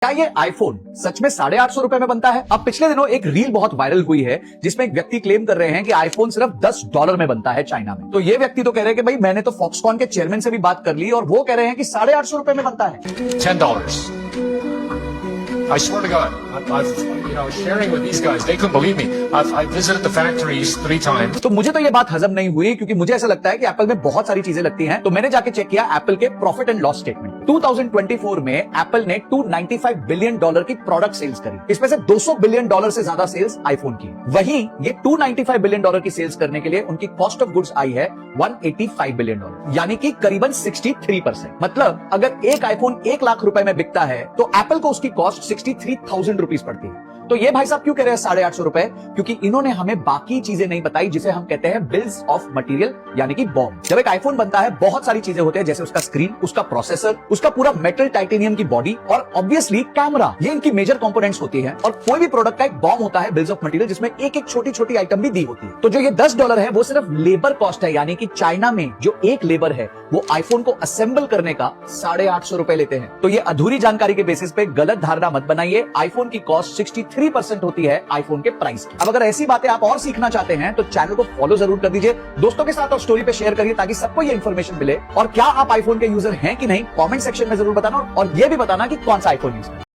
क्या ये आईफोन सच में ₹850 में बनता है? अब पिछले दिनों एक रील बहुत वायरल हुई है जिसमें एक व्यक्ति क्लेम कर रहे हैं कि आईफोन सिर्फ $10 में बनता है चाइना में। तो ये व्यक्ति तो कह रहे हैं कि भाई मैंने तो फॉक्सकॉन के चेयरमैन से भी बात कर ली और वो कह रहे हैं कि ₹850 में बनता है। $10. I swear to God, I've sharing with these guys. They couldn't believe me. I've visited the factories 3 times. तो मुझे तो ये बात हजम नहीं हुई क्योंकि मुझे ऐसा लगता है कि एप्पल में बहुत सारी चीजें लगती हैं। तो मैंने जाके चेक किया एप्पल के प्रॉफिट एंड लॉस स्टेटमेंट। 2024 में एप्पल ने $295 बिलियन की प्रोडक्ट सेल्स करी। इसमें से $200 बिलियन से ज्यादा सेल्स आईफोन की। वहीं ये $295 बिलियन की सेल्स करने के लिए उनकी कॉस्ट ऑफ गुड्स आई है $185 बिलियन, यानी कि करीबन 63%। मतलब अगर एक आईफोन ₹1,00,000 में बिकता है तो एप्पल को उसकी कॉस्ट 63,000 रुपीज पड़ती है। तो ये भाई साहब क्यों कह रहे हैं ₹850? क्योंकि इन्होंने हमें बाकी चीजें नहीं बताई जिसे हम कहते हैं बिल्स ऑफ मटेरियल, यानी कि बॉम। जब एक आईफोन बनता है बहुत सारी चीजें होती है, जैसे उसका स्क्रीन, उसका प्रोसेसर, उसका पूरा मेटल टाइटेनियम की बॉडी और ऑब्वियसली कैमरा। ये इनकी मेजर कंपोनेंट्स होती है। और कोई भी प्रोडक्ट का एक बॉम होता है बिल्स ऑफ मटेरियल, जिसमें एक एक छोटी छोटी आइटम भी दी होती है। तो जो ये $10 है वो सिर्फ लेबर कॉस्ट है, यानी कि चाइना में जो एक लेबर है वो आईफोन को असेंबल करने का ₹850 लेते हैं। तो ये अधूरी जानकारी के बेसिस पे गलत धारणा मत बनाइए। आईफोन की कॉस्ट 63% होती है आईफोन के प्राइस की। अब अगर ऐसी बातें आप और सीखना चाहते हैं तो चैनल को फॉलो जरूर कर दीजिए, दोस्तों के साथ और स्टोरी पे शेयर करिए ताकि सबको ये इन्फॉर्मेशन मिले। और क्या आप आईफोन के यूजर हैं कि नहीं, कमेंट सेक्शन में जरूर बताना और ये भी बताना कि कौन सा आईफोन यूज है।